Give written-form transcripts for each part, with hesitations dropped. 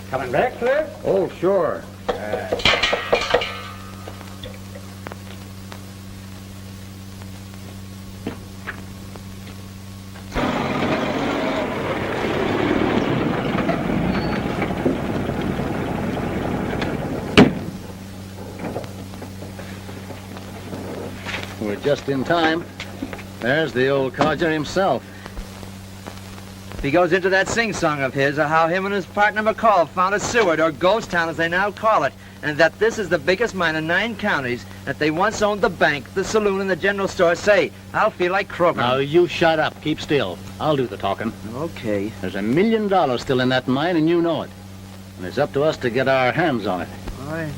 Coming back, sir? Oh, sure. We're just in time. There's the old codger himself. He goes into that sing-song of his of how him and his partner McCall founded Seward, or Ghost Town as they now call it, and that this is the biggest mine in 9 counties, that they once owned the bank, the saloon, and the general store. Say, I'll feel like croaking. Now, you shut up. Keep still. I'll do the talking. Okay. There's $1 million still in that mine, and you know it. And it's up to us to get our hands on it. All right.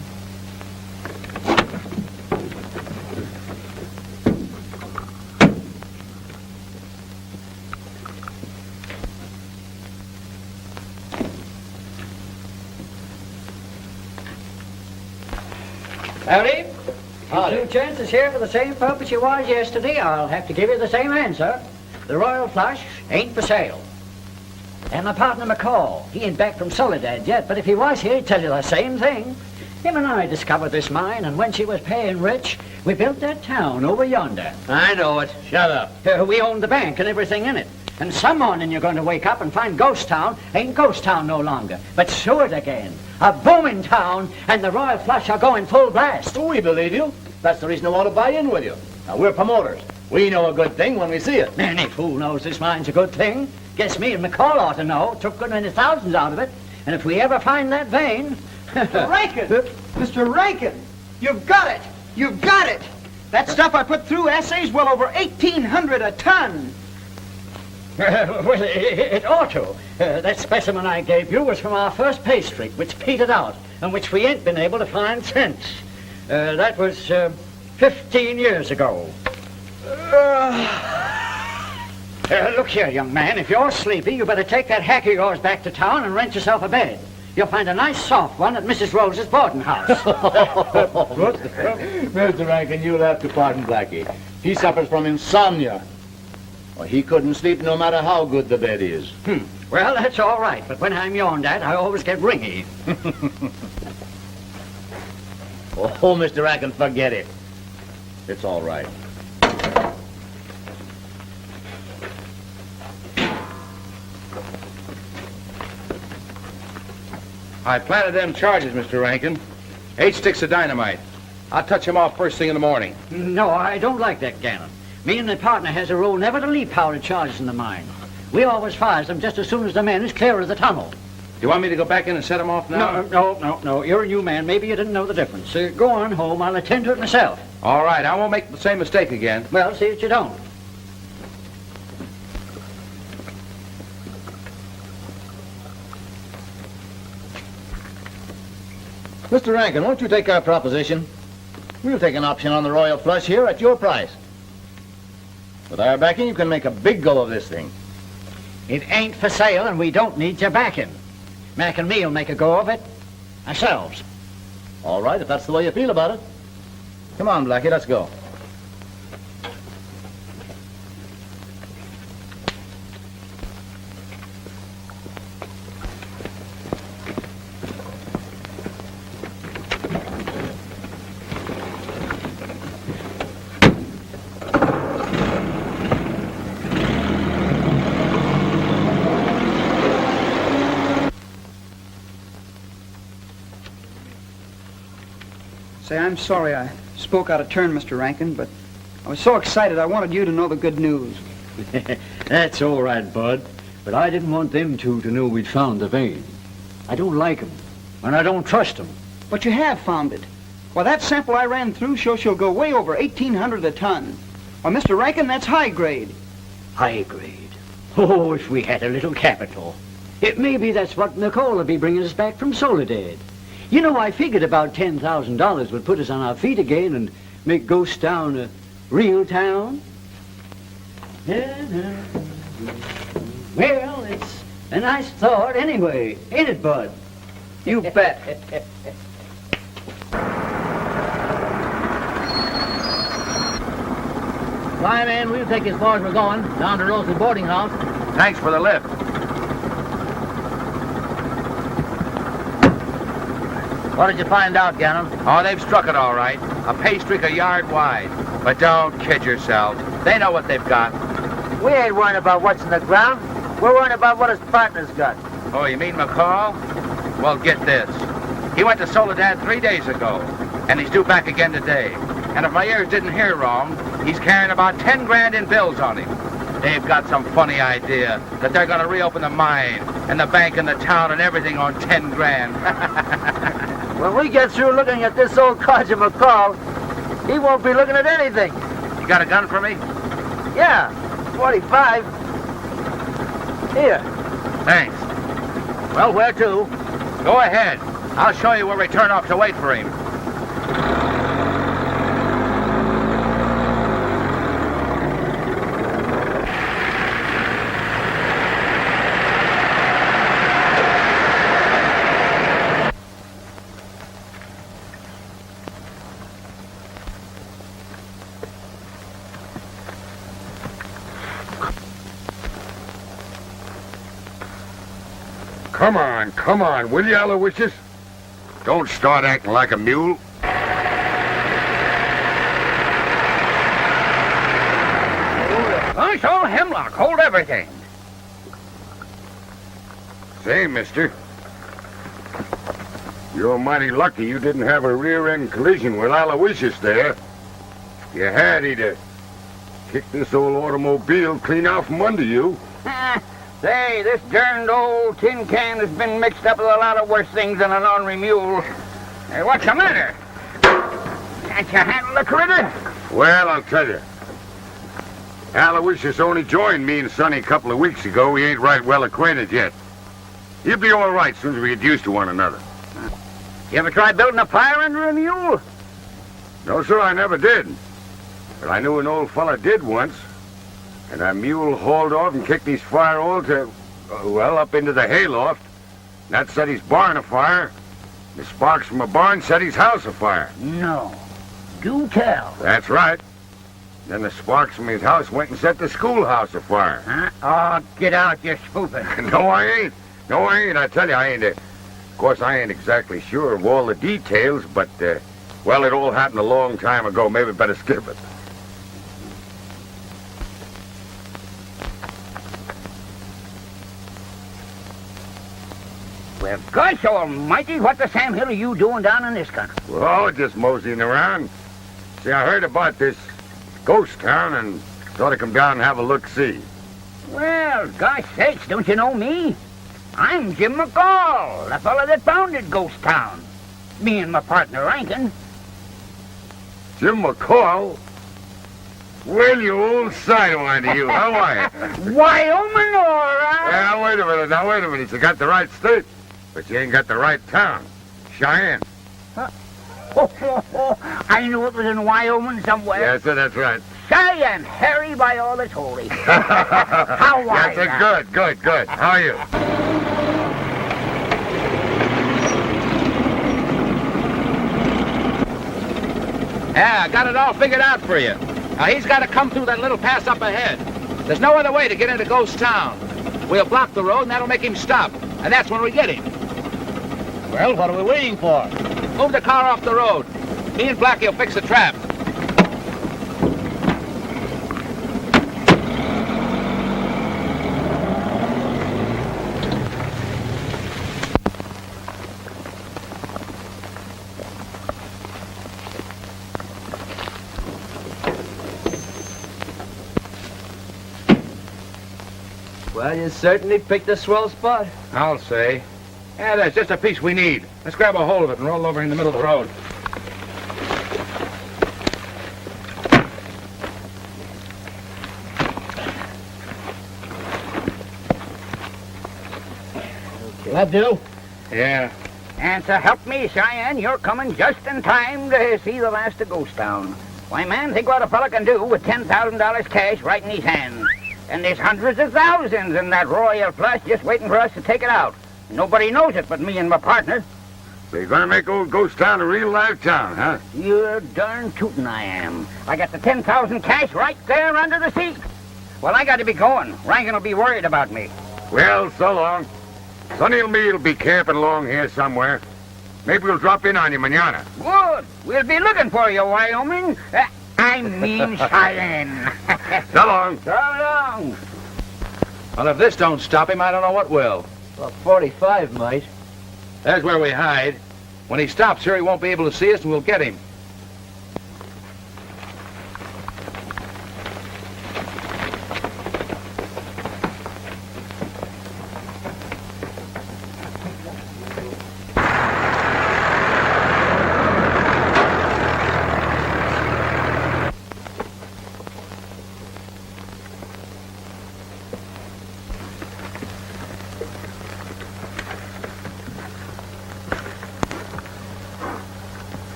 Howdy. Howdy. Two chances here for the same purpose you was yesterday. I'll have to give you the same answer. The Royal Flush ain't for sale. And my partner McCall, he ain't back from Soledad yet, but if he was here, he'd tell you the same thing. Him and I discovered this mine, and when she was paying rich, we built that town over yonder. I know it. Shut up. We owned the bank and everything in it. And some morning you're going to wake up and find Ghost Town ain't Ghost Town no longer, but Seward again. A booming town, and the Royal Flush are going full blast. We believe you. That's the reason I want to buy in with you. Now, we're promoters. We know a good thing when we see it. Any fool knows this mine's a good thing. Guess me and McCall ought to know. Took good many thousands out of it. And if we ever find that vein... Rankin! Mr. Rankin! You've got it! You've got it! That stuff I put through assays well over 1,800 a ton. Well, it ought to. That specimen I gave you was from our first pay streak, which petered out, and which we ain't been able to find since. That was 15 years ago. Look here, young man, if you're sleepy, you better take that hack of yours back to town and rent yourself a bed. You'll find a nice soft one at Mrs. Rose's boarding house. Mr. Rankin, you'll have to pardon Blackie. He suffers from insomnia. Well, he couldn't sleep no matter how good the bed is. Well, that's all right, but when I'm yawned at, I always get ringy. Oh, Mr. Rankin, forget it. It's all right. I planted them charges, Mr. Rankin. 8 sticks of dynamite. I'll touch them off first thing in the morning. No, I don't like that, Gannon. Me and the partner has a rule never to leave powdered charges in the mine. We always fires them just as soon as the men is clear of the tunnel. Do you want me to go back in and set them off now? No. You're a new man. Maybe you didn't know the difference. Go on home. I'll attend to it myself. All right, I won't make the same mistake again. Well, see that you don't. Mr. Rankin, won't you take our proposition? We'll take an option on the Royal Flush here at your price. With our backing, you can make a big go of this thing. It ain't for sale, and we don't need your backing. Mac and me'll make a go of it ourselves. All right, if that's the way you feel about it. Come on, Blackie, let's go. Say, I'm sorry I spoke out of turn, Mr. Rankin, but I was so excited I wanted you to know the good news. That's all right, Bud. But I didn't want them two to know we'd found the vein. I don't like 'em, and I don't trust 'em. But you have found it. Well, that sample I ran through shows she'll go way over 1,800 a ton. Well, Mr. Rankin, that's high grade. High grade. Oh, if we had a little capital. Maybe that's what McCall will be bringing us back from Soledad. You know, I figured about $10,000 would put us on our feet again and make Ghost Town a real town. Well, it's a nice thought anyway, ain't it, Bud? You bet. Fly, man, we'll take you as far as we're going, down to Rose's boarding house. Thanks for the lift. What did you find out, Gannon? Oh, they've struck it all right. A pay streak a yard wide. But don't kid yourselves. They know what they've got. We ain't worrying about what's in the ground. We're worrying about what his partner's got. Oh, you mean McCall? Well, get this. He went to Soledad 3 days ago, and he's due back again today. And if my ears didn't hear wrong, he's carrying about 10 grand in bills on him. They've got some funny idea that they're going to reopen the mine and the bank and the town and everything on 10 grand. When we get through looking at this old codger McCall, he won't be looking at anything. You got a gun for me? Yeah, 45. Here. Thanks. Well, where to? Go ahead. I'll show you where we turn off to wait for him. Come on, will you, Aloysius? Don't start acting like a mule. Hush, all hemlock, hold everything. Say, mister, you're mighty lucky you didn't have a rear-end collision with Aloysius there. If you had, he'd have kicked this old automobile clean out from under you. Say, this darned old tin can has been mixed up with a lot of worse things than an ornery mule. Hey, what's the matter? Can't you handle the critter? Well, I'll tell you. Aloysius only joined me and Sonny a couple of weeks ago. We ain't right well acquainted yet. He'll be all right as soon as we get used to one another. You ever tried building a fire under a mule? No, sir, I never did. But I knew an old fella did once. And that mule hauled off and kicked his fire all to, well, up into the hayloft. And that set his barn afire. The sparks from a barn set his house afire. No. Do tell. That's right. Then the sparks from his house went and set the schoolhouse afire. Huh? Oh, get out, you're spoofing. No, I ain't. No, I ain't. I tell you, I ain't. Of course, I ain't exactly sure of all the details, but, well, it all happened a long time ago. Maybe better skip it. Well, gosh almighty, what the Sam Hill are you doing down in this country? Oh, just moseying around. See, I heard about this ghost town and thought I'd come down and have a look-see. Well, gosh sakes, don't you know me? I'm Jim McCall, the fella that founded Ghost Town. Me and my partner Rankin. Jim McCall? Well, you old sidewinder, you. How are you? Wyoming, all right. Now, wait a minute. You got the right state, but you ain't got the right town. Cheyenne. I knew it was in Wyoming somewhere. Yes, sir, that's right. Cheyenne Harry by all that's holy. How are Yes, sir, good. How are you? Yeah, I got it all figured out for you. Now, he's got to come through that little pass up ahead. There's no other way to get into Ghost Town. We'll block the road, and that'll make him stop. And that's when we get him. Well, what are we waiting for? Move the car off the road. He and Blackie will fix the trap. Well, you certainly picked a swell spot. I'll say. Yeah, that's just a piece we need. Let's grab a hold of it and roll over in the middle of the road. That do? Yeah. And so help me, Cheyenne, you're coming just in time to see the last of Ghost Town. Why, man, think what a fella can do with $10,000 cash right in his hands. And there's hundreds of thousands in that royal flush just waiting for us to take it out. Nobody knows it but me and my partner. So you're gonna make old Ghost Town a real live town, huh? You're darn tootin' I am. I got the 10,000 cash right there under the seat. Well, I got to be going. Rankin will be worried about me. Well, so long. Sonny and me'll be camping along here somewhere. Maybe we'll drop in on you manana. Good. We'll be looking for you, Wyoming. I mean Cheyenne. So long. So long. Well, if this don't stop him, I don't know what will. Well, 45 might. There's where we hide. When he stops here, he won't be able to see us, and we'll get him.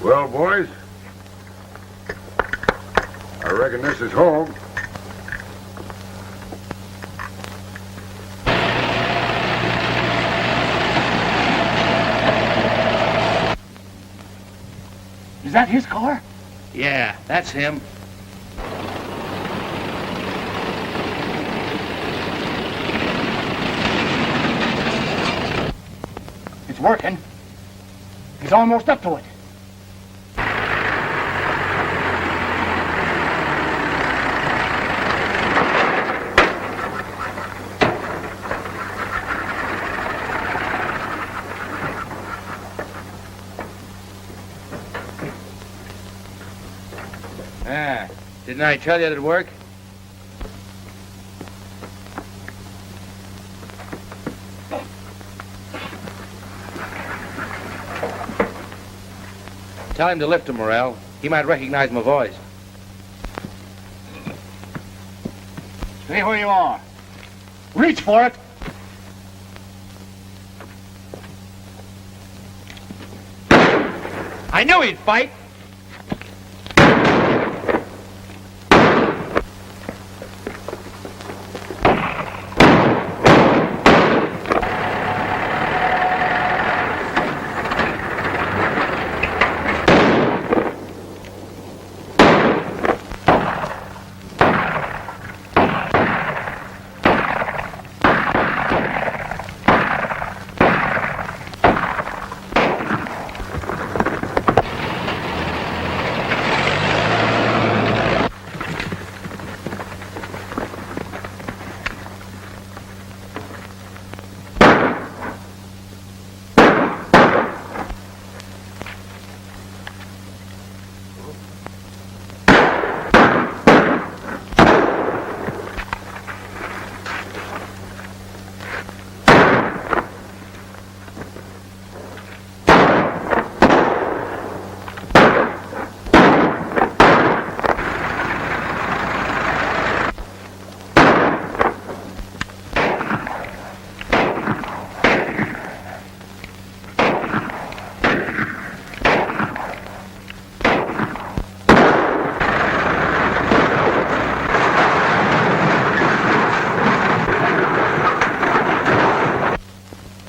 Well, boys, I reckon this is home. Is that his car? Yeah, that's him. It's working. He's almost up to it. Didn't I tell you it'd work? Tell him to lift him, Morrell. He might recognize my voice. Stay where you are. Reach for it. I knew he'd fight.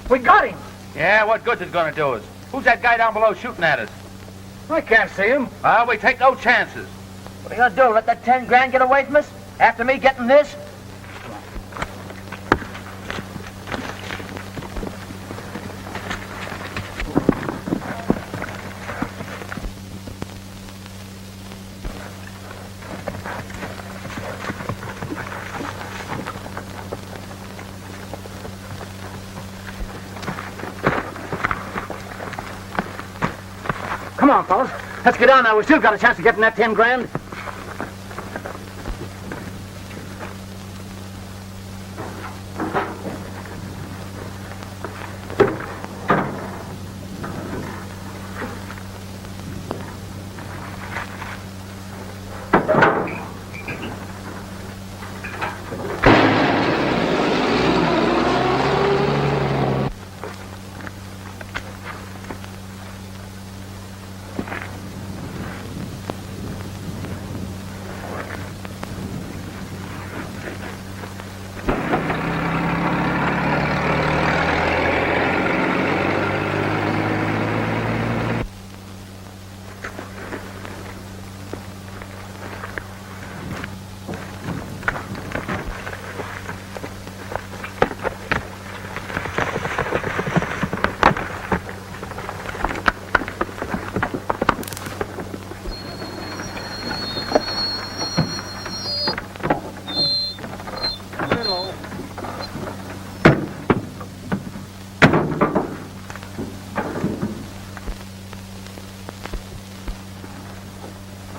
We got him. Yeah, what good's it gonna do us? Who's that guy down below shooting at us? I can't see him. Well, we take no chances. What are you gonna do, let that 10 grand get away from us? After me getting this? Come on, fellas. Let's get on now. We still got a chance of getting that 10 grand.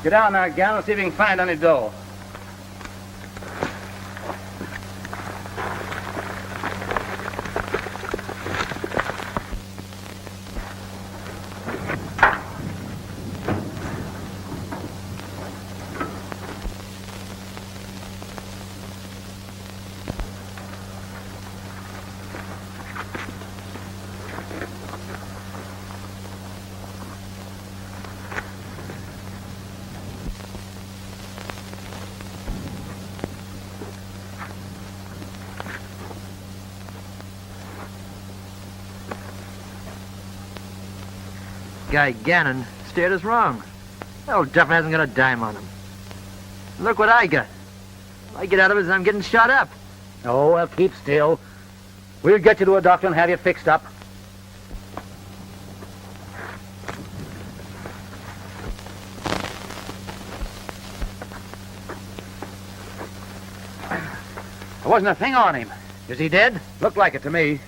Get down there, gal, and see if you can find any dough. Guy Gannon steered us wrong. That old duffer hasn't got a dime on him. Look what I got. All I get out of it is I'm getting shot up. Oh, well, keep still. We'll get you to a doctor and have you fixed up. There wasn't a thing on him. Is he dead? Looked like it to me.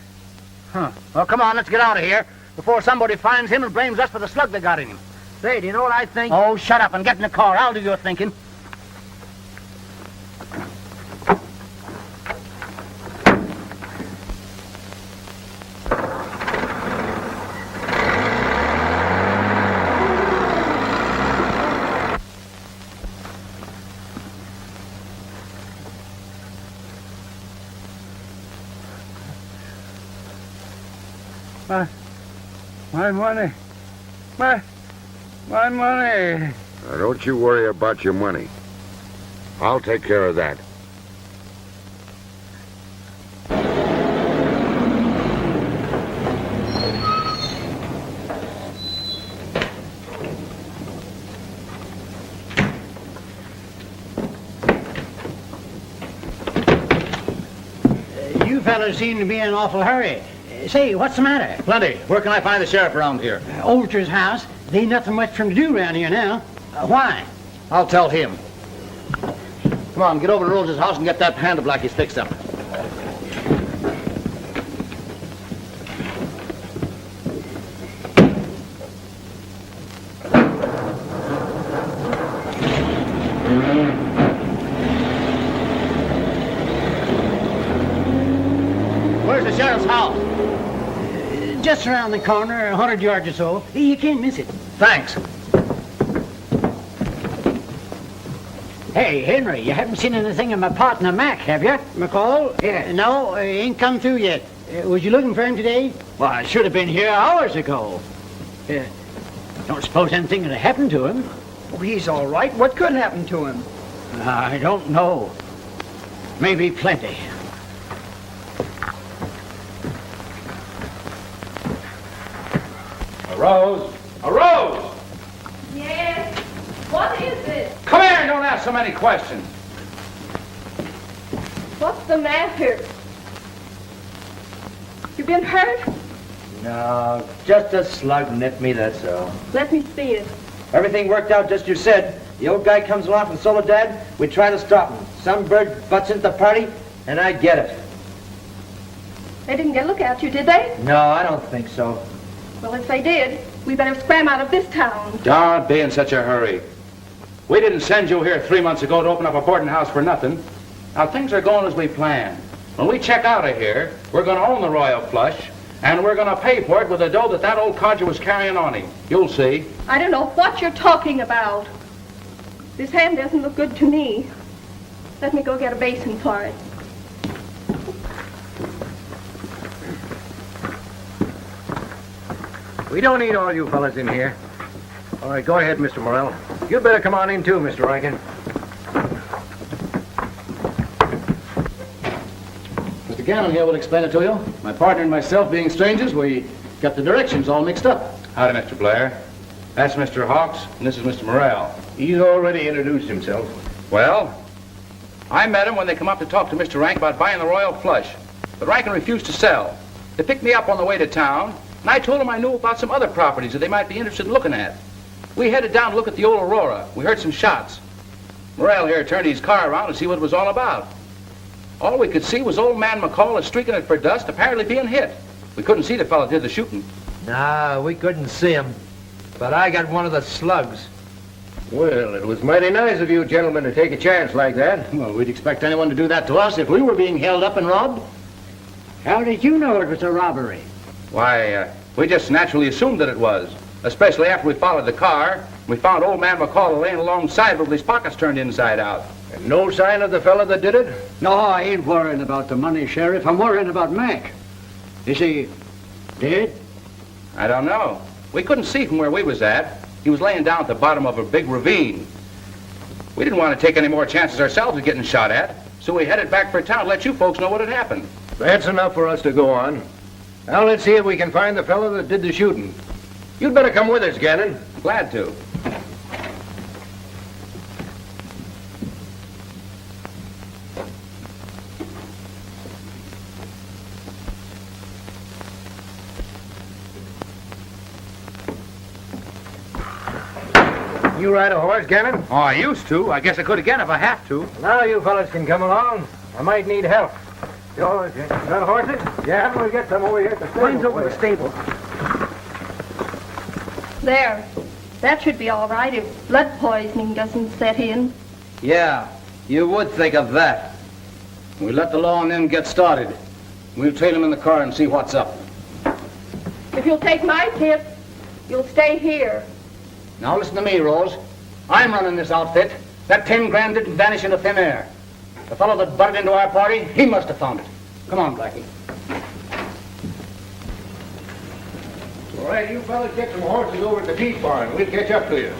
Huh. Well, come on, let's get out of here before somebody finds him and blames us for the slug they got in him. Say, do you know what I think? Oh, shut up and get in the car. I'll do your thinking. My money. My money. Now, don't you worry about your money. I'll take care of that. You fellas seem to be in an awful hurry. Say, what's the matter? Plenty. Where can I find the sheriff around here? Olter's house. There ain't nothing much for him to do around here now. Why? I'll tell him. Come on, get over to Rose's house and get that handle block he's fixed up. Where's the sheriff's house? Just around the corner, 100 yards or so. You can't miss it. Thanks. Hey, Henry, you haven't seen anything of my partner, Mac, have you? McCall? Yeah. No, he ain't come through yet. Was you looking for him today? Well, I should have been here hours ago. Don't suppose anything had happened to him? Oh, he's all right. What could happen to him? I don't know. Maybe plenty. Rose! Rose! Yes? What is it? Come here and don't ask so many questions. What's the matter? You been hurt? No, just a slug nipped me, that's all. Let me see it. Everything worked out just you said. The old guy comes along from Soledad, we try to stop him. Some bird butts into the party, and I get it. They didn't get a look at you, did they? No, I don't think so. Well, if they did, we better scram out of this town. Don't be in such a hurry. We didn't send you here 3 months ago to open up a boarding house for nothing. Now, things are going as we planned. When we check out of here, we're going to own the Royal Flush, and we're going to pay for it with the dough that old codger was carrying on him. You'll see. I don't know what you're talking about. This hand doesn't look good to me. Let me go get a basin for it. We don't need all you fellas in here. All right, go ahead, Mr. Morrell. You'd better come on in too, Mr. Rankin. Mr. Gannon here will explain it to you. My partner and myself, being strangers, we got the directions all mixed up. Howdy, Mr. Blair. That's Mr. Hawks, and this is Mr. Morrell. He's already introduced himself. Well, I met him when they come up to talk to Mr. Rank about buying the Royal Flush. But Rankin refused to sell. They picked me up on the way to town, and I told them I knew about some other properties that they might be interested in looking at. We headed down to look at the old Aurora. We heard some shots. Morrell here turned his car around to see what it was all about. All we could see was old man McCall streaking it for dust, apparently being hit. We couldn't see the fellow did the shooting. Nah, we couldn't see him. But I got one of the slugs. Well, it was mighty nice of you gentlemen to take a chance like that. Well, we'd expect anyone to do that to us if we were being held up and robbed. How did you know it was a robbery? Why, we just naturally assumed that it was, especially after we followed the car. We found old man McCall laying alongside with his pockets turned inside out. And no sign of the fella that did it? No, I ain't worrying about the money, Sheriff. I'm worrying about Mac. Is he dead? I don't know. We couldn't see from where we was at. He was laying down at the bottom of a big ravine. We didn't want to take any more chances ourselves of getting shot at, so we headed back for town to let you folks know what had happened. That's enough for us to go on. Now let's see if we can find the fella that did the shooting. You'd better come with us, Gannon. Glad to. You ride a horse, Gannon? Oh, I used to. I guess I could again if I have to. Now you fellas can come along. I might need help. You got horses? Yeah, we'll get some over here at the stable. Mine's over the stable. There. That should be all right if blood poisoning doesn't set in. Yeah, you would think of that. We let the law and them get started. We'll trail him in the car and see what's up. If you'll take my tip, you'll stay here. Now listen to me, Rose. I'm running this outfit. That 10 grand didn't vanish into thin air. The fellow that butted into our party, he must have found it. Come on, Blackie. All right, you fellas get some horses over at the feed barn. We'll catch up to you.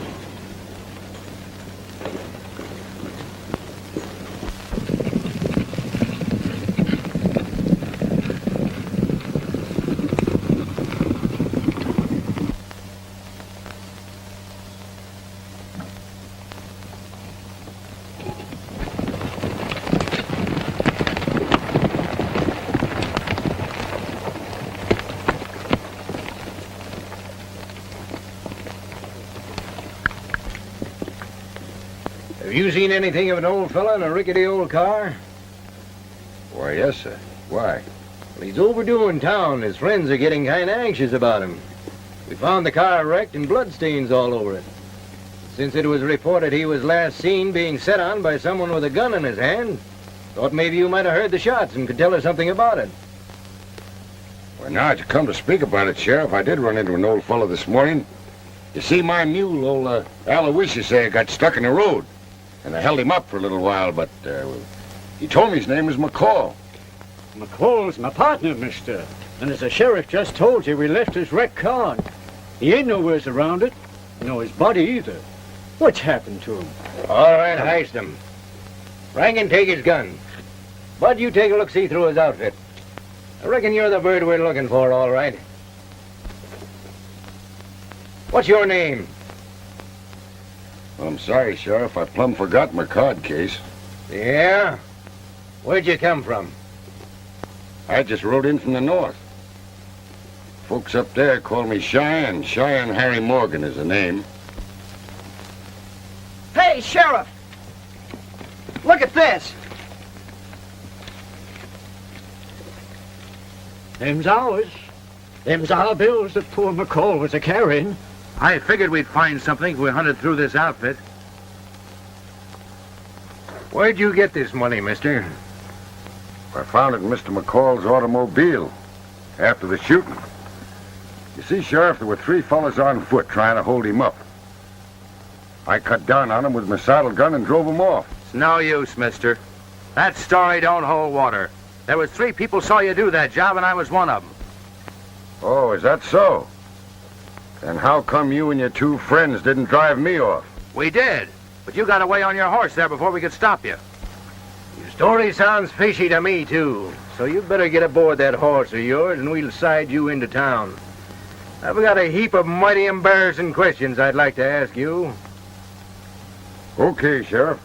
Have you seen anything of an old fella in a rickety old car? Why, yes, sir. Why? Well, he's overdue in town. His friends are getting kind of anxious about him. We found the car wrecked and bloodstains all over it. Since it was reported he was last seen being set on by someone with a gun in his hand, thought maybe you might have heard the shots and could tell us something about it. Well, now that you come to speak about it, Sheriff, I did run into an old fellow this morning. You see, my mule, old Aloysius there, got stuck in the road. And I held him up for a little while, but he told me his name was McCall. McCall's my partner, mister. And as the sheriff just told you, we left his wrecked car. He ain't nowheres around it. Nor his body either. What's happened to him? All right, heist him. Rankin, take his gun. Bud, you take a look-see through his outfit. I reckon you're the bird we're looking for, all right. What's your name? Well, I'm sorry, Sheriff. I plumb forgot my card case. Yeah? Where'd you come from? I just rode in from the north. Folks up there call me Cheyenne. Cheyenne Harry Morgan is the name. Hey, Sheriff! Look at this. Them's ours. Them's our bills that poor McCall was a-carrying. I figured we'd find something if we hunted through this outfit. Where'd you get this money, mister? I found it in Mr. McCall's automobile after the shooting. You see, Sheriff, there were 3 fellas on foot trying to hold him up. I cut down on him with my saddle gun and drove him off. It's no use, mister. That story don't hold water. There was 3 people saw you do that job, and I was one of them. Oh, is that so? Then how come you and your 2 friends didn't drive me off? We did, but you got away on your horse there before we could stop you. Your story sounds fishy to me, too. So you'd better get aboard that horse of yours, and we'll side you into town. I've got a heap of mighty embarrassing questions I'd like to ask you. Okay, Sheriff.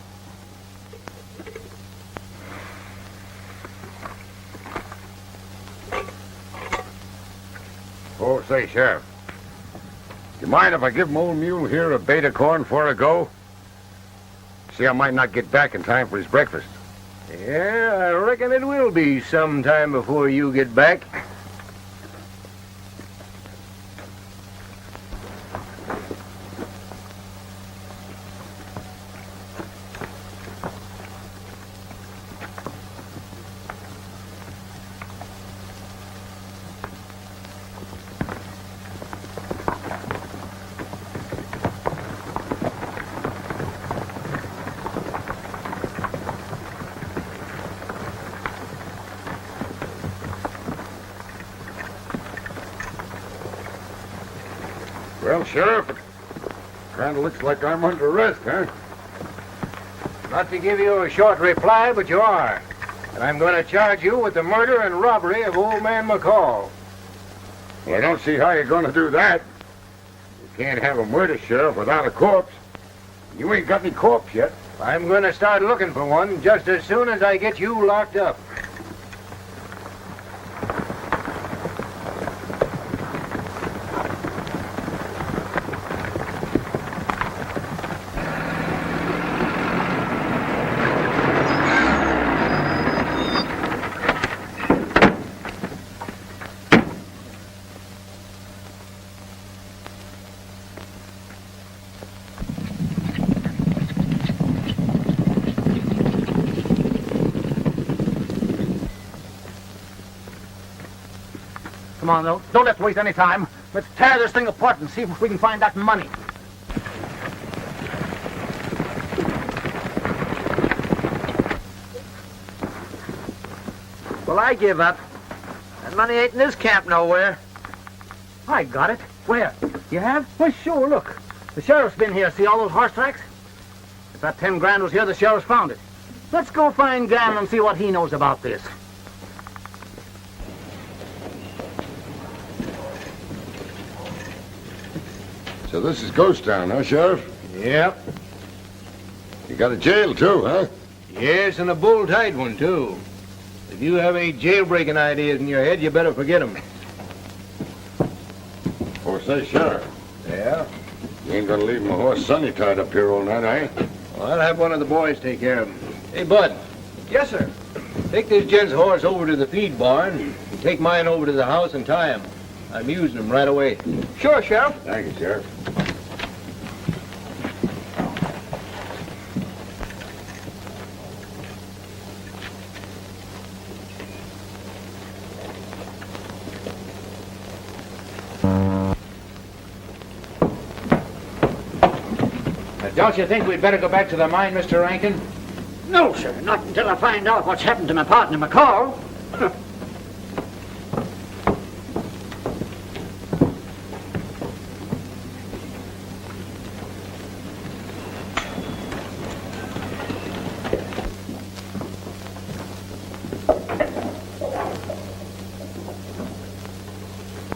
Oh, say, Sheriff. You mind if I give my old mule here a bait of corn before I go? See, I might not get back in time for his breakfast. Yeah, I reckon it will be some time before you get back. Well, Sheriff, it kind of looks like I'm under arrest, huh? Not to give you a short reply, but you are. And I'm going to charge you with the murder and robbery of old man McCall. Well, I don't see how you're going to do that. You can't have a murder, Sheriff, without a corpse. You ain't got any corpse yet. I'm going to start looking for one just as soon as I get you locked up. Come on, though. Don't let's waste any time. Let's tear this thing apart and see if we can find that money. Well, I give up. That money ain't in this camp nowhere. I got it. Where? You have? Well, sure, look. The sheriff's been here. See all those horse tracks? If that 10 grand was here, the sheriff's found it. Let's go find Gannon and see what he knows about this. So this is Ghost Town, huh, Sheriff? Yep. You got a jail, too, huh? Yes, and a bull-tight one, too. If you have any jailbreaking ideas in your head, you better forget them. Oh, say, Sheriff, Yeah? you ain't gonna leave my horse Sonny tied up here all night, are you? Well, I'll have one of the boys take care of him. Hey, Bud, Yes, sir. take this gent's horse over to the feed barn and take mine over to the house and tie him. I'm using him right away. Sure, Sheriff. Thank you, Sheriff. Don't you think we'd better go back to the mine, Mr. Rankin? No, sir, not until I find out what's happened to my partner, McCall.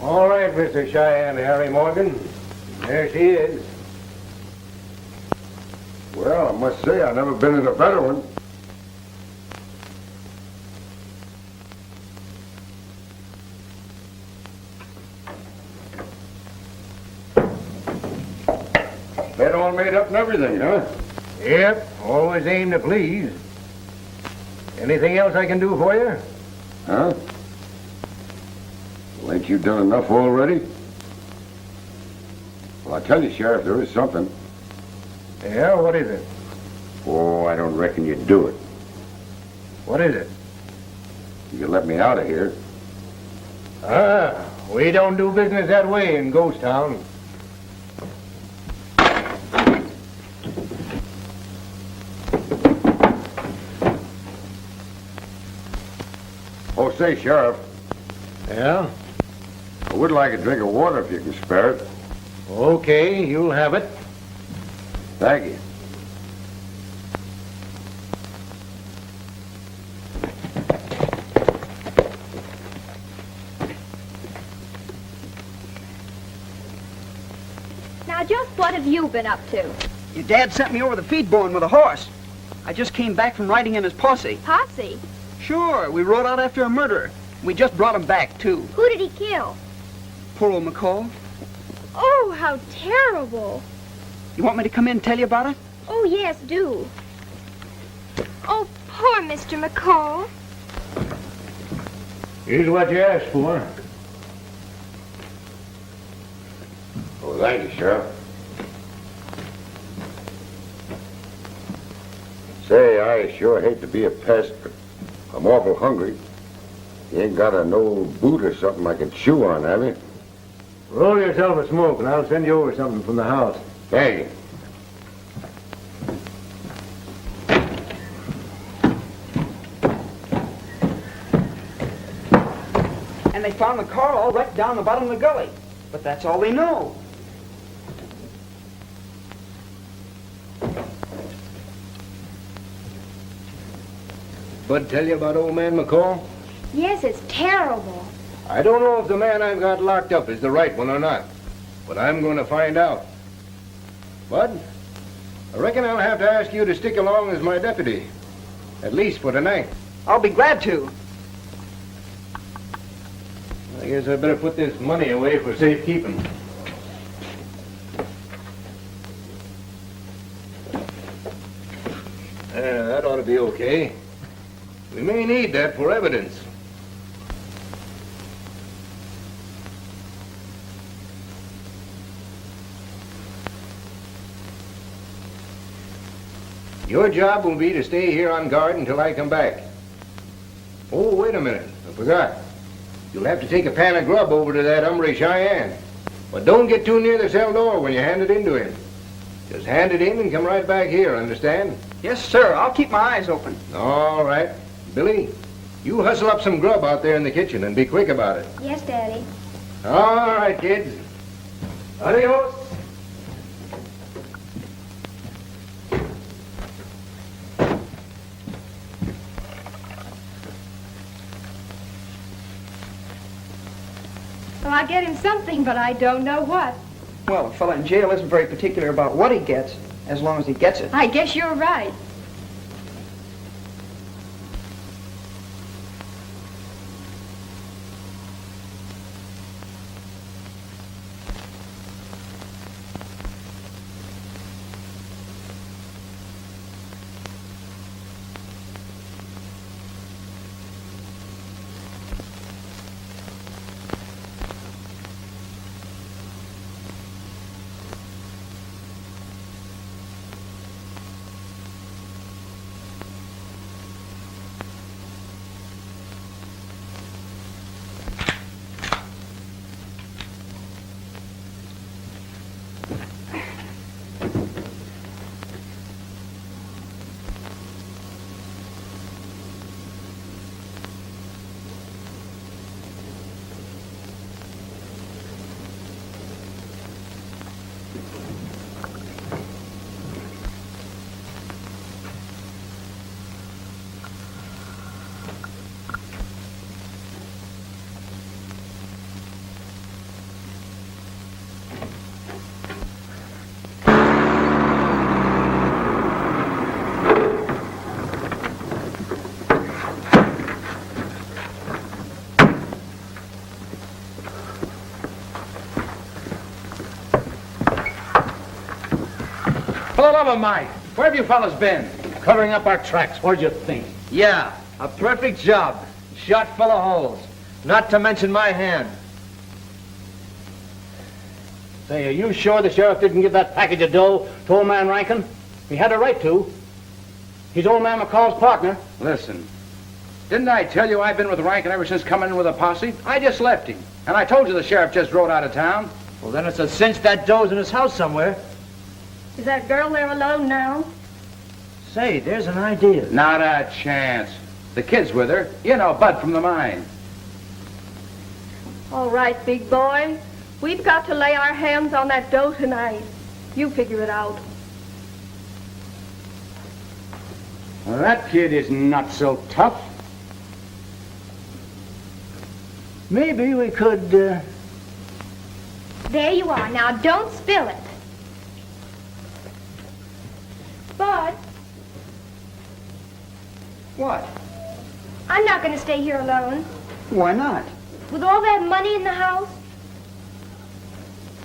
All right, Mr. Cheyenne Harry Morgan. There she is. Well, I must say, I've never been in a better one. Bed all made up and everything, huh? Yep, always aim to please. Anything else I can do for you? Huh? Well, ain't you done enough already? Well, I tell you, Sheriff, there is something. Yeah, what is it? Oh, I don't reckon you'd do it. What is it? You could let me out of here. Ah, we don't do business that way in Ghost Town. Oh, say, Sheriff, Yeah? I would like a drink of water if you can spare it. Okay, you'll have it. Thank you. Now, just what have you been up to? Your dad sent me over the feed barn with a horse. I just came back from riding in his posse. Posse? Sure, we rode out after a murderer. We just brought him back, too. Who did he kill? Poor old McCall. Oh, how terrible. You want me to come in and tell you about it? Oh, yes, do. Oh, poor Mr. McCall. Here's what you asked for. Oh, thank you, Sheriff. Say, I sure hate to be a pest, but I'm awful hungry. You ain't got an old boot or something I can chew on, have you? Roll yourself a smoke, and I'll send you over something from the house. Thank you. And they found the car all wrecked down the bottom of the gully. But that's all they know. Bud tell you about old man McCall? Yes, it's terrible. I don't know if the man I've got locked up is the right one or not, but I'm going to find out. Bud, I reckon I'll have to ask you to stick along as my deputy, at least for tonight. I'll be glad to. I guess I better put this money away for safekeeping. That ought to be okay. We may need that for evidence. Your job will be to stay here on guard until I come back. Oh, wait a minute. I forgot. You'll have to take a pan of grub over to that hombre Cheyenne. But don't get too near the cell door when you hand it in to him. Just hand it in and come right back here, understand? Yes, sir. I'll keep my eyes open. All right. Billy, you hustle up some grub out there in the kitchen and be quick about it. Yes, Daddy. All right, kids. Adios. Well, I get him something, but I don't know what. Well, a fella in jail isn't very particular about what he gets, as long as he gets it. I guess you're right. For the love of Mike, where have you fellas been? Covering up our tracks. What'd you think? Yeah, a perfect job. Shot full of holes. Not to mention my hand. Say, are you sure the sheriff didn't give that package of dough to old man Rankin? He had a right to. He's old man McCall's partner. Listen, didn't I tell you I've been with Rankin ever since coming in with a posse? I just left him. And I told you the sheriff just rode out of town. Well, then it's a cinch that dough's in his house somewhere. Is that girl there alone now? Say, there's an idea. Not a chance. The kid's with her. You know, Bud from the mine. All right, big boy. We've got to lay our hands on that dough tonight. You figure it out. Well, that kid is not so tough. Maybe we could, There you are. Now, don't spill it. Bud, What? I'm not going to stay here alone. Why not? With all that money in the house?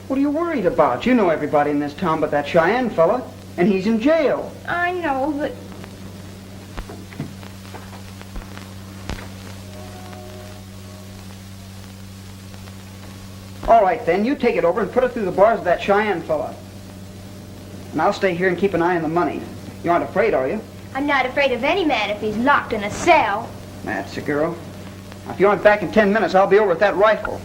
What are you worried about? You know everybody in this town but that Cheyenne fella, and he's in jail. I know, but... All right, then, you take it over and put it through the bars of that Cheyenne fella. And I'll stay here and keep an eye on the money. You aren't afraid, are you? I'm not afraid of any man if he's locked in a cell. That's a girl. Now, if you aren't back in 10 minutes, I'll be over with that rifle.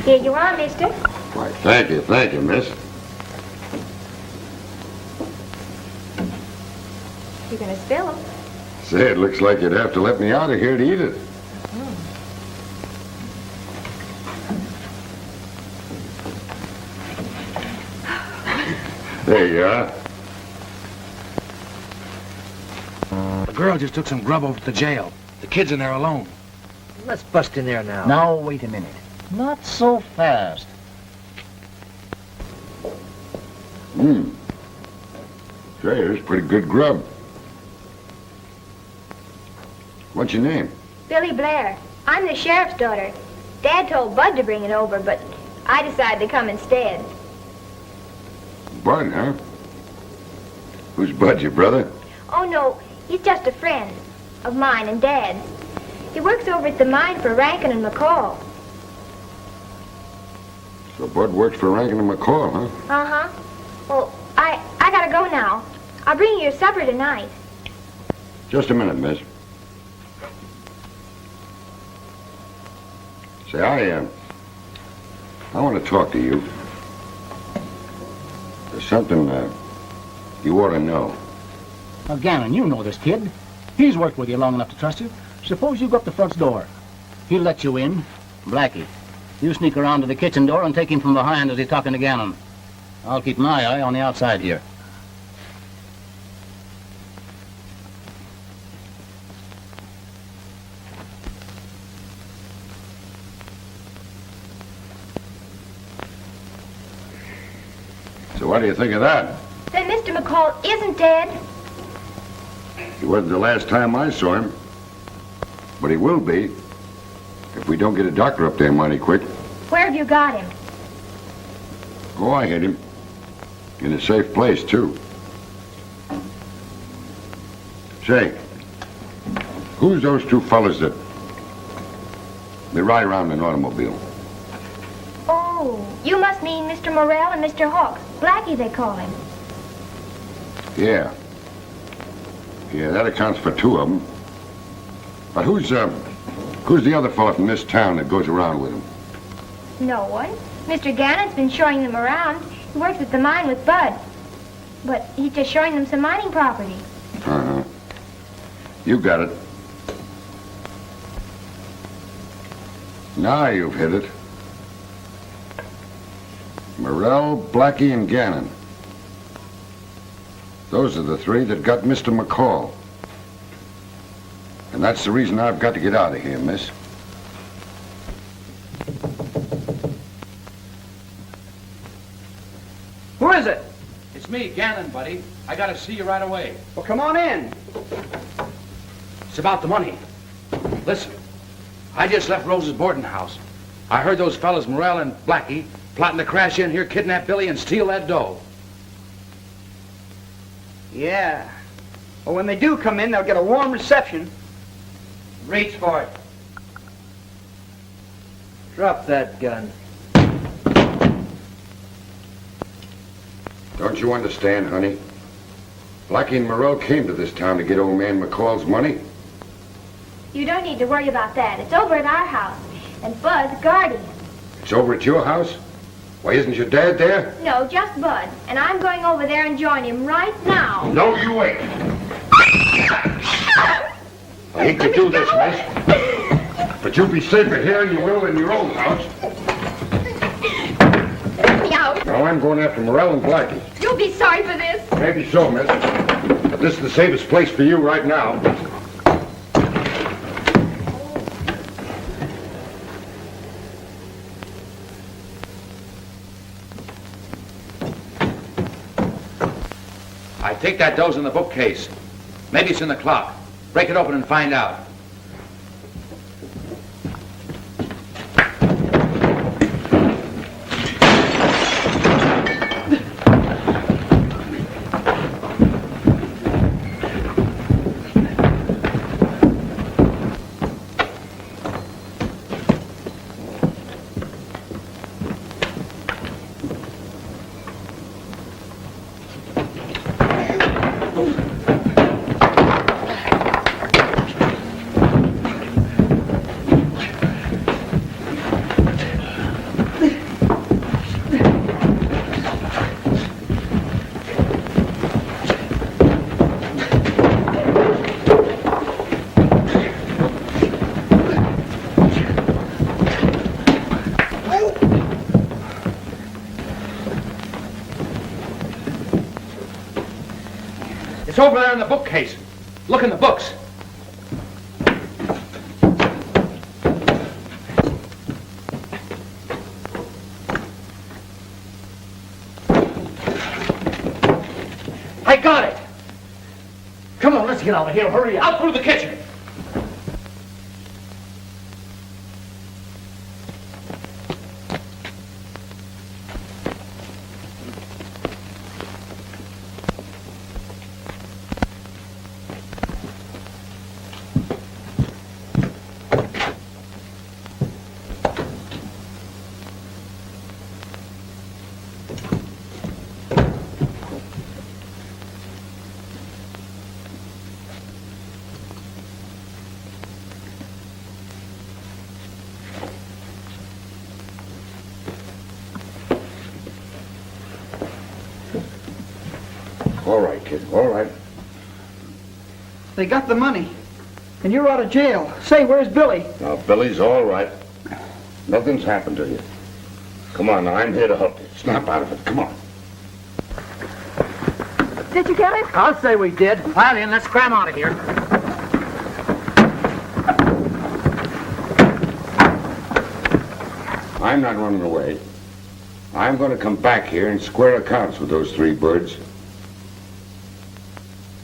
Here you are, mister. Why, thank you, miss. You're gonna spill them. Say, it looks like you'd have to let me out of here to eat it. There you are. The girl just took some grub over to the jail. The kid's in there alone. Let's bust in there now. Now, wait a minute. Not so fast. Say, there's pretty good grub. What's your name? Billie Blair. I'm the sheriff's daughter. Dad told Bud to bring it over, but I decided to come instead. Bud, huh? Who's Bud, your brother? Oh, no, he's just a friend of mine and Dad's. He works over at the mine for Rankin and McCall. So Bud works for Rankin and McCall, huh? Uh-huh. Well, I gotta go now. I'll bring you your supper tonight. Just a minute, miss. Say, I want to talk to you. There's something, you ought to know. Now, Gannon, you know this kid. He's worked with you long enough to trust you. Suppose you go up the front door. He'll let you in. Blackie, you sneak around to the kitchen door and take him from behind as he's talking to Gannon. I'll keep my eye on the outside here. So what do you think of that? Then Mr. McCall isn't dead. He wasn't the last time I saw him. But he will be, if we don't get a doctor up there mighty quick. Where have you got him? Oh, I hid him. In a safe place, too. Say, who's those two fellas that... they ride around in an automobile? Oh, you must mean Mr. Morrell and Mr. Hawks. Blackie, they call him. Yeah. Yeah, that accounts for two of them. But who's the other fella from this town that goes around with him? No one. Mr. Gannon's been showing them around. He works at the mine with Bud. But he's just showing them some mining property. Uh-huh. You got it. Now you've hit it. Morrell, Blackie, and Gannon. Those are the three that got Mr. McCall. And that's the reason I've got to get out of here, miss. Who is it? It's me, Gannon, buddy. I gotta see you right away. Well, come on in. It's about the money. Listen, I just left Rose's boarding house. I heard those fellas, Morrell and Blackie, plotting to crash in here, kidnap Billy, and steal that dough. Yeah. Well, when they do come in, they'll get a warm reception. Reach for it. Drop that gun. Don't you understand, honey? Blackie and Morrell came to this town to get old man McCall's money. You don't need to worry about that. It's over at our house. And Bud's guarding it. It's over at your house? Why, isn't your dad there? No, just Bud. And I'm going over there and join him right now. No, you wait. I hate to do this, miss. But you'll be safer here than you will in your own house. Let me out. Now I'm going after Morrell and Blackie. You'll be sorry for this. Maybe so, miss. But this is the safest place for you right now. I think that dough's in the bookcase. Maybe it's in the clock. Break it open and find out. there in the bookcase. Look in the books. I got it. Come on, let's get out of here. Hurry up. Out through the kitchen. All right, kid, all right. They got the money. And you're out of jail. Say, where's Billy? Now, Billy's all right. Nothing's happened to you. Come on, now, I'm here to help you. Snap out of it, come on. Did you get it? I'll say we did. Pile in, let's cram out of here. I'm not running away. I'm going to come back here and square accounts with those three birds.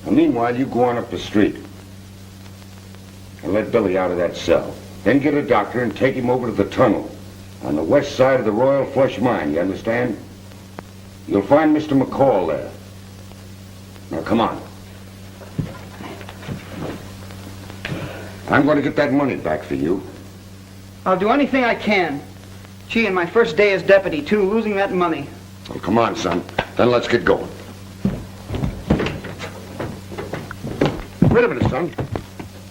And meanwhile, you go on up the street and let Billy out of that cell. Then get a doctor and take him over to the tunnel on the west side of the Royal Flush Mine, you understand? You'll find Mr. McCall there. Now, come on. I'm going to get that money back for you. I'll do anything I can. Gee, and my first day as deputy, too, losing that money. Well, come on, son. Then let's get going. Wait a minute, son.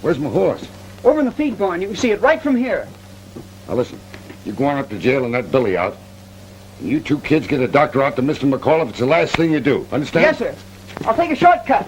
Where's my horse? Over in the feed barn. You can see it right from here. Now, listen. You go on up to jail and let Billy out. And you two kids get a doctor out to Mr. McCall if it's the last thing you do. Understand? Yes, sir. I'll take a shortcut.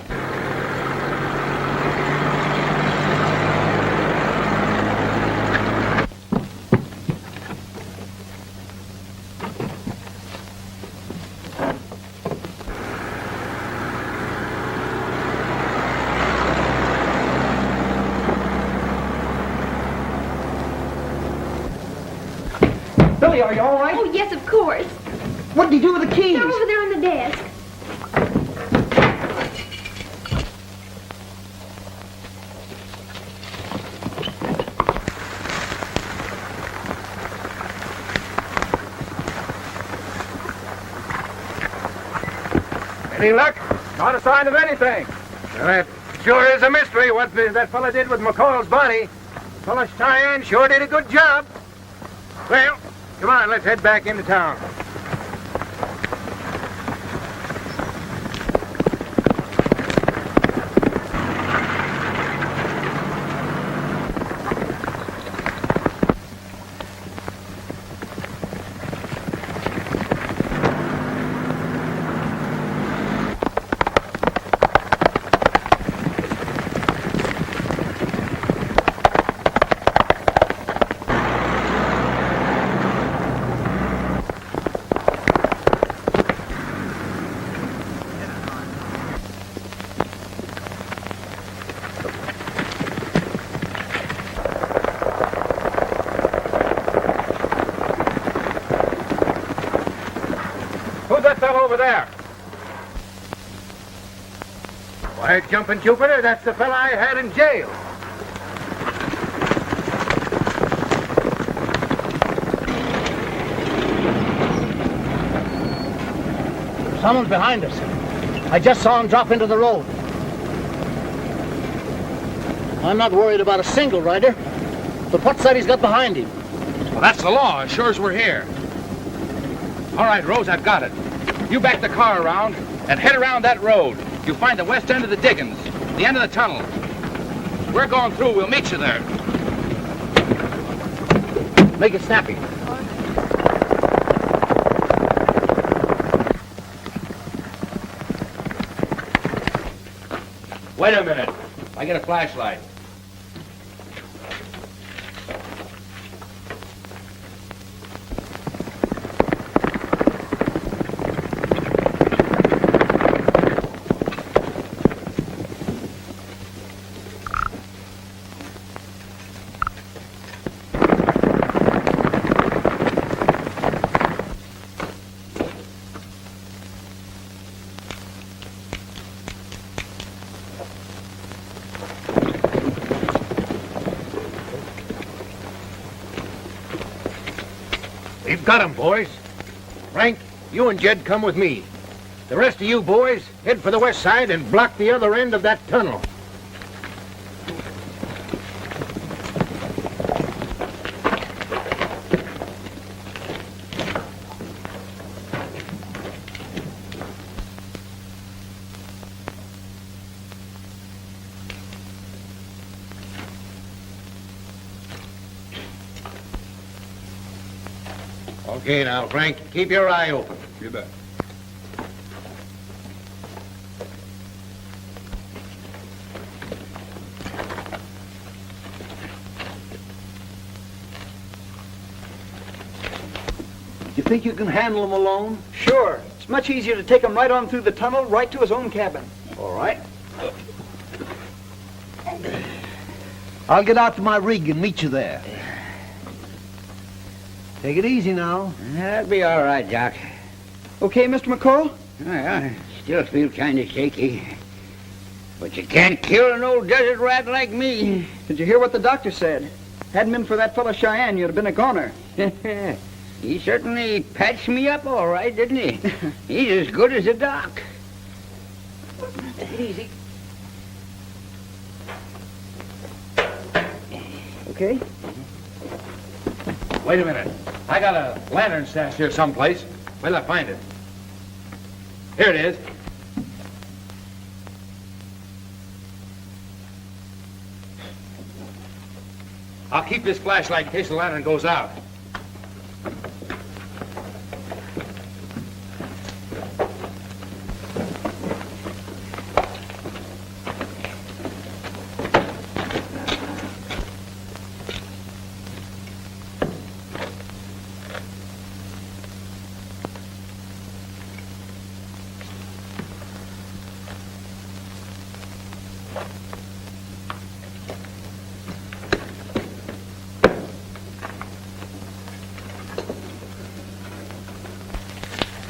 Billy, are you all right? Oh, yes, of course. What did he do with the keys? They're over there on the desk. Any luck? Not a sign of anything. Well, that sure is a mystery what that fella did with McCall's body. Fella Cheyenne sure did a good job. Well, come on, let's head back into town. Over there. Why, Jumping Jupiter, that's the fella I had in jail. Someone's behind us. I just saw him drop into the road. I'm not worried about a single rider, but what's that he's got behind him? Well, that's the law, as sure as we're here. All right, Rose, I've got it. You back the car around and head around that road. You'll find the west end of the diggings, the end of the tunnel. We're going through. We'll meet you there. Make it snappy. Wait a minute. I get a flashlight. got him, boys. Frank, you and Jed come with me. The rest of you boys, head for the west side and block the other end of that tunnel. Okay, now, Frank, keep your eye open. You bet. You think you can handle him alone? Sure. It's much easier to take him right on through the tunnel, right to his own cabin. All right. I'll get out to my rig and meet you there. Take it easy now. That'll be all right, Doc. Okay, Mr. McCall? I still feel kind of shaky. But you can't kill an old desert rat like me. Did you hear what the doctor said? Hadn't been for that fellow Cheyenne, you'd have been a goner. He certainly patched me up all right, didn't he? He's as good as a doc. Take it easy. Okay? Wait a minute. I got a lantern stashed here someplace. Wait till I find it. Here it is. I'll keep this flashlight in case the lantern goes out.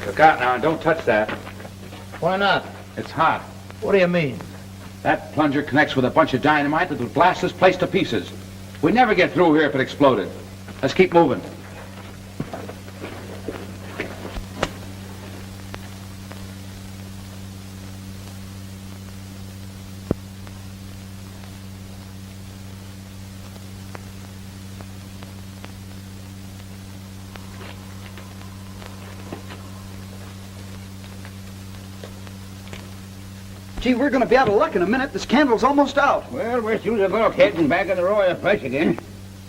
Look out now and don't touch that. Why not? It's hot. What do you mean? That plunger connects with a bunch of dynamite that would blast this place to pieces. We'd never get through here if it exploded. Let's keep moving. Gee, we're going to be out of luck in a minute. This candle's almost out. Well, we're through the bulkhead and back of the Royal Flush again.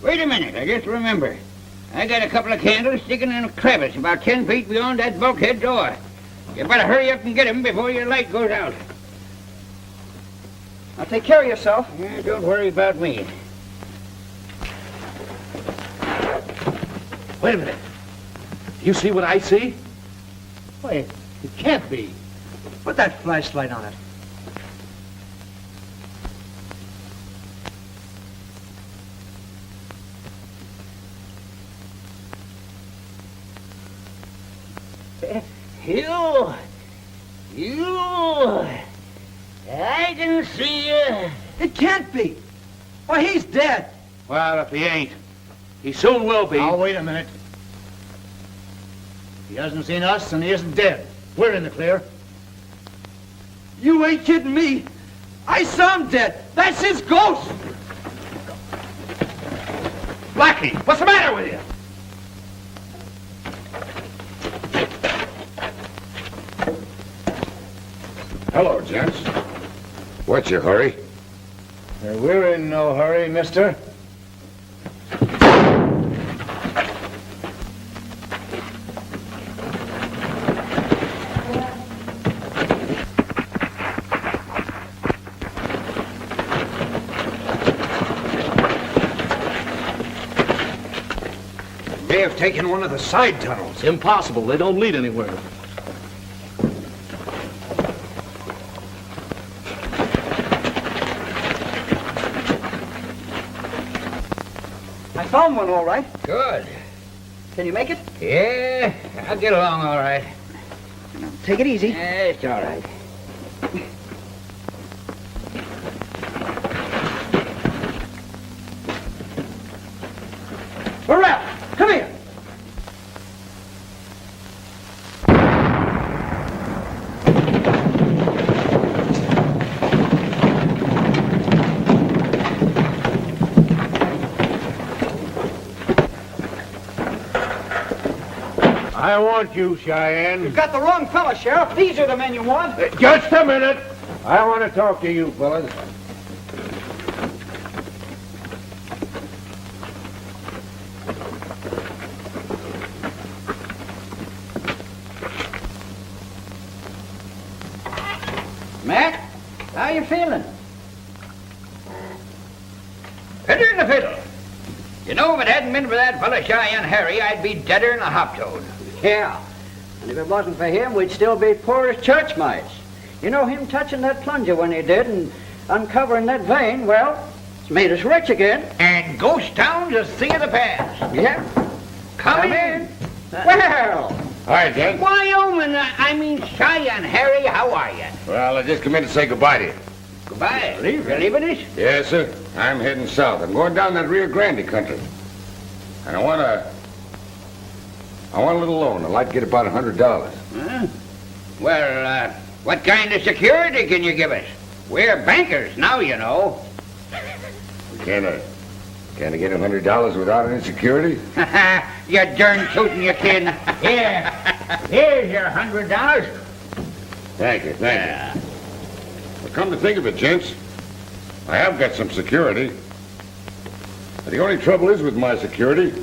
Wait a minute, I just remember. I got a couple of candles sticking in a crevice about 10 feet beyond that bulkhead door. You better hurry up and get them before your light goes out. Now take care of yourself. Yeah, don't worry about me. Wait a minute. You see what I see? Wait, it can't be. Put that flashlight on it. I can see you. It can't be. Why, he's dead. Well, if he ain't, he soon will be. Now, wait a minute. He hasn't seen us, and he isn't dead. We're in the clear. You ain't kidding me. I saw him dead. That's his ghost. Blackie, what's the matter with you? Hello, gents. What's your hurry? We're in no hurry, mister. May have taken one of the side tunnels. Impossible. They don't lead anywhere. I found one all right. Good. Can you make it? Yeah, I'll get along all right. Take it easy. Yeah, it's all right. Morrell, come here. I want you, Cheyenne. You've got the wrong fella, Sheriff. These are the men you want. Just a minute. I want to talk to you, fellas. Mac, how you feeling? Fiddler in the fiddle. You know, if it hadn't been for that fella Cheyenne Harry, I'd be deader than a hop-toad. Yeah. And if it wasn't for him, we'd still be poor as church mice. You know, him touching that plunger when he did and uncovering that vein, well, it's made us rich again. And ghost town's a thing of the past. Yeah. Come in. Well, Hi, Jen. Wyoming, I mean Cheyenne Harry, how are you? Well, I just come in to say goodbye to you. Goodbye. You're leaving us? Yes, sir. I'm heading south. I'm going down that Rio Grande country. And I want a little loan. I'd like to get about $100. Huh? Well, what kind of security can you give us? We're bankers now, you know. Can I get $100 without any security? You darn tootin' you kid. Here. Here's your $100. Thank you. Well, come to think of it, gents, I have got some security. But the only trouble is with my security,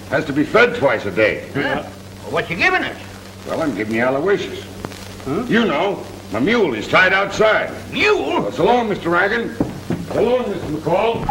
has to be fed twice a day. Huh? What you giving us? Well, I'm giving you Aloysius. Huh? You know, my mule is tied outside. Mule? Well, so long, Mr. Rankin. So long, Mr. McCall.